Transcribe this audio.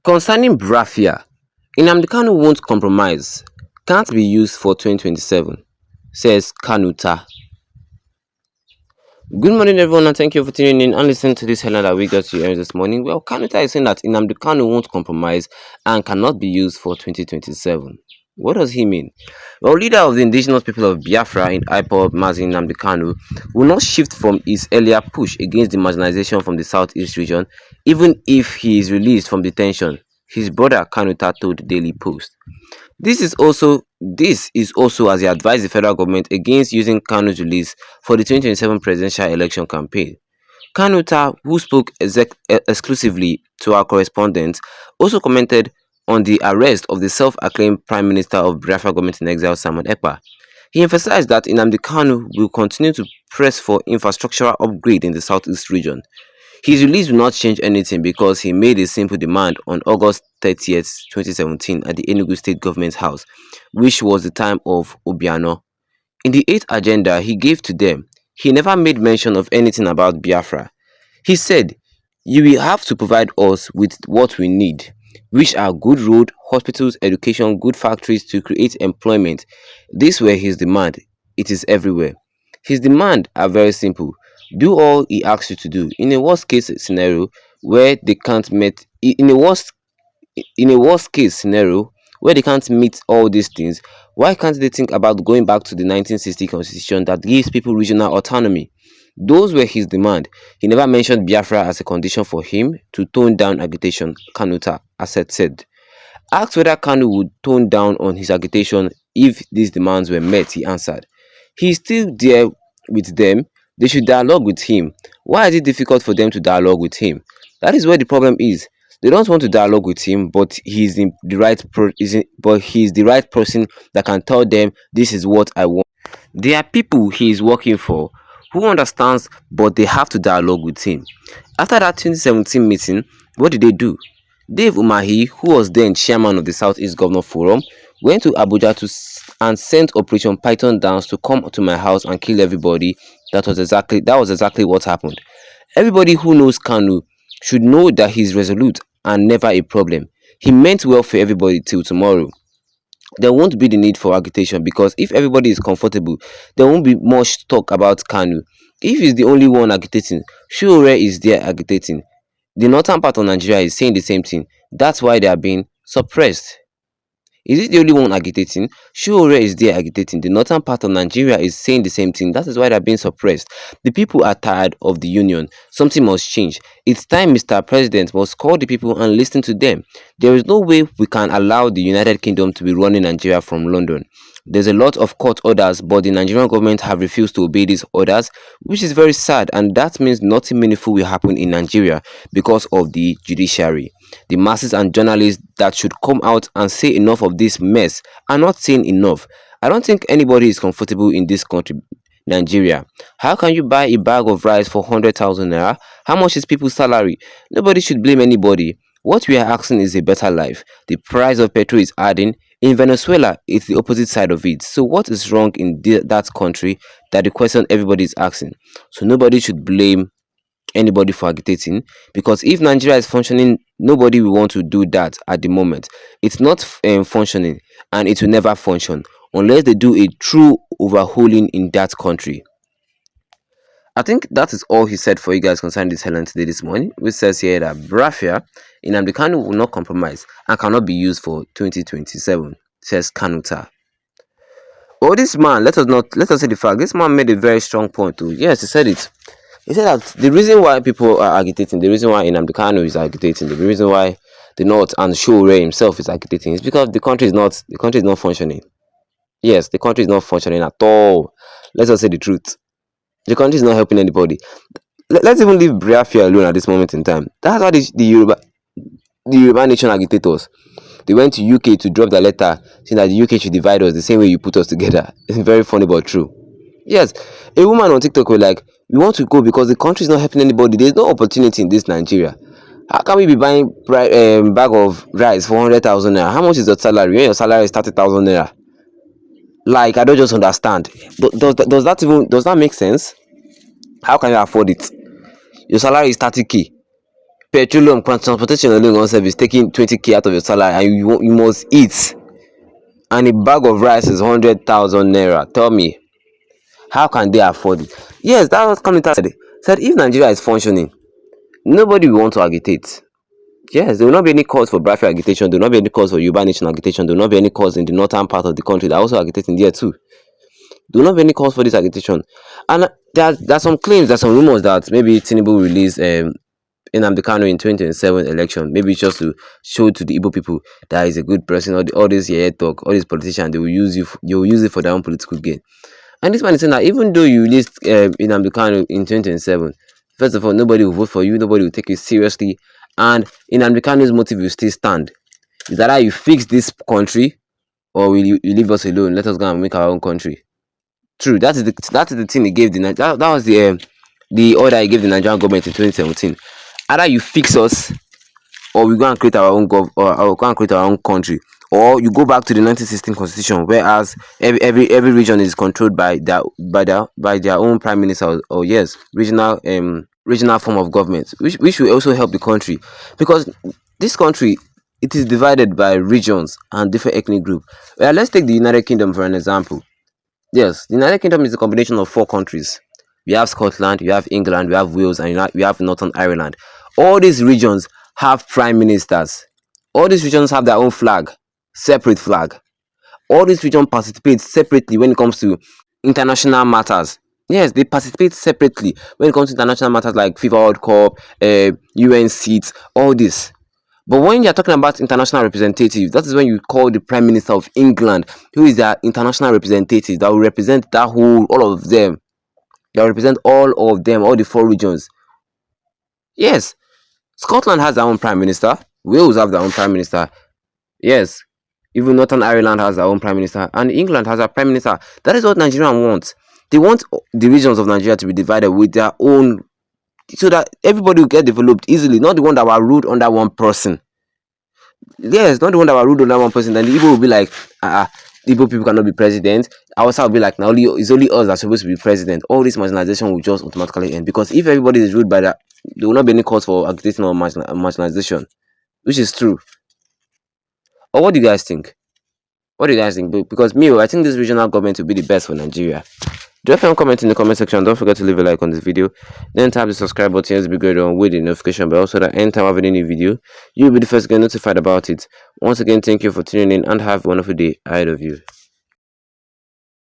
Concerning Biafra, Nnamdi Kanu won't compromise, can't be used for 2027, says Kanunta. Good morning, everyone, and thank you for tuning in and listening to this headline that we got to you this morning. Well, Kanunta is saying that Nnamdi Kanu won't compromise and cannot be used for 2027. What does he mean? Well, leader of the indigenous people of Biafra in IPOB, Mazin Nnamdi Kanu, will not shift from his earlier push against the marginalization from the southeast region, even if he is released from detention, his brother Kanunta told the Daily Post. This is also as he advised the federal government against using Kanu's release for the 2027 presidential election campaign. Kanunta, who spoke exclusively to our correspondent, also commented on the arrest of the self-acclaimed Prime Minister of Biafra government in exile, Simon Ekpa. He emphasized that Nnamdi Kanu will continue to press for infrastructural upgrade in the southeast region. His release will not change anything because he made a simple demand on August 30th, 2017 at the Enugu State Government House, which was the time of Obiano. In the eighth agenda he gave to them, he never made mention of anything about Biafra. He said, "You will have to provide us with what we need, which are good roads, hospitals, education, good factories to create employment." These were his demand. It is everywhere. His demands are very simple. Do all he asks you to do. In a worst case scenario where they can't meet in a worst case scenario where they can't meet all these things, why can't they think about going back to the 1960 constitution that gives people regional autonomy? Those were his demand. He never mentioned Biafra as a condition for him to tone down agitation, Kanunta Asset said. Asked whether Kanu would tone down on his agitation if these demands were met, he answered, "He is still there with them. They should dialogue with him. Why is it difficult for them to dialogue with him? That is where the problem is. They don't want to dialogue with him, but he is the right person that can tell them this is what I want." There are people he is working for who understands, but they have to dialogue with him. After that 2017 meeting, what did they do? Dave Umahi, who was then chairman of the Southeast Governor Forum, went to Abuja and sent Operation Python Dance to come to my house and kill everybody. That was exactly what happened. Everybody who knows Kanu should know that he's resolute and never a problem. He meant well for everybody till tomorrow. There won't be the need for agitation because if everybody is comfortable, there won't be much talk about Kanu. If he's the only one agitating, Shure is there agitating. The northern part of Nigeria is saying the same thing. That's why they are being suppressed. Is it the only one agitating? Shure is there agitating. The northern part of Nigeria is saying the same thing. That is why they are being suppressed. The people are tired of the union. Something must change. It's time Mr. President must call the people and listen to them. There is no way we can allow the United Kingdom to be running Nigeria from London. There's a lot of court orders, but the Nigerian government have refused to obey these orders, which is very sad, and that means nothing meaningful will happen in Nigeria because of the judiciary. The masses and journalists that should come out and say enough of this mess are not saying enough. I don't think anybody is comfortable in this country, Nigeria. How can you buy a bag of rice for 100,000 naira? How much is people's salary? Nobody should blame anybody. What we are asking is a better life. The price of petrol is adding. In Venezuela, it's the opposite side of it. So what is wrong in that country? That the question everybody is asking. So nobody should blame anybody for agitating, because if Nigeria is functioning, nobody will want to do that at the moment. It's not functioning, and it will never function unless they do a true overhauling in that country. I think that is all he said for you guys concerning this headline today this morning, which says here that Biafra in Kanu will not compromise and cannot be used for 2027, says Kanunta. Oh, this man, let us say the fact. This man made a very strong point too. Yes, he said it. He said that the reason why people are agitating, the reason why Nnamdi Kanu is agitating, the reason why the North and Shure himself is agitating is because the country is not functioning. Yes, the country is not functioning at all. Let's just say the truth. The country is not helping anybody. Let's even leave Biafra alone at this moment in time. That's why the Yoruba nation agitators, they went to UK to drop the letter saying that the UK should divide us the same way you put us together. It's very funny but true. Yes, a woman on TikTok was like, "We want to go because the country is not helping anybody. There's no opportunity in this Nigeria. How can we be buying bag of rice for 100,000 naira? How much is your salary? When your salary is 30,000 naira? Like, I don't just understand. Does that make sense? How can you afford it? Your salary is 30k. Petroleum transportation alone on service taking 20k out of your salary, and you must eat, and a bag of rice is 100,000 naira. Tell me, how can they afford it? Yes, that was Kanunta said if Nigeria is functioning, nobody will want to agitate. Yes, there will not be any cause for Biafra agitation. There will not be any cause for Yoruba nation agitation. There will not be any cause in the northern part of the country that are also agitating there too. There will not be any cause for this agitation. And there are some claims, there are some rumors that maybe Tinubu will release Nnamdi Kanu in 2027 election. Maybe just to show to the Igbo people that he's a good person. All this talk, all these politicians, they will use it for their own political gain. And this man is saying that even though you release Nnamdi Kanu in 2027, first of all, nobody will vote for you, nobody will take you seriously, and Nnamdi Kanu's motive will still stand. Is that how you fix this country, or will you leave us alone? Let us go and make our own country. True, that is the thing he gave that was the order he gave the Nigerian government in 2017. Either you fix us, or we go and create our own or go and create our own country, or you go back to the 1916 constitution, whereas every region is controlled by their own prime minister, or yes, regional form of government, which will also help the country, because this country, it is divided by regions and different ethnic groups. Well, let's take the United Kingdom for an example. Yes, the United Kingdom is a combination of 4 countries. We have Scotland, we have England, we have Wales, and we have Northern Ireland. All these regions have prime ministers. All these regions have their own flag, separate flag. All these regions participate separately when it comes to international matters. Yes, they participate separately when it comes to international matters like FIFA World Cup, UN seats, all this. But when you're talking about international representatives, that is when you call the Prime Minister of England, who is their international representative that will represent all of them. That will represent all of them, all the 4 regions. Yes, Scotland has their own Prime Minister. Wales have their own Prime Minister. Yes, even Northern Ireland has their own Prime Minister. And England has a Prime Minister. That is what Nigeria wants. They want the regions of Nigeria to be divided with their own, so that everybody will get developed easily, not the one that were ruled under one person. Yes, not the one that were ruled under one person. Then the Igbo will be like, Igbo people cannot be president. Hausa will be like, now it's only us that's supposed to be president. All this marginalization will just automatically end, because if everybody is ruled by that, there will not be any cause for agitation or marginalization, which is true. Or what do you guys think? What do you guys think? Because me, I think this regional government will be the best for Nigeria. Drop a comment in the comment section. Don't forget to leave a like on this video. Then tap the subscribe button as be great on with the notification bell, so that anytime I have any new video, you'll be the first to get notified about it. Once again, thank you for tuning in and have a wonderful day ahead of you.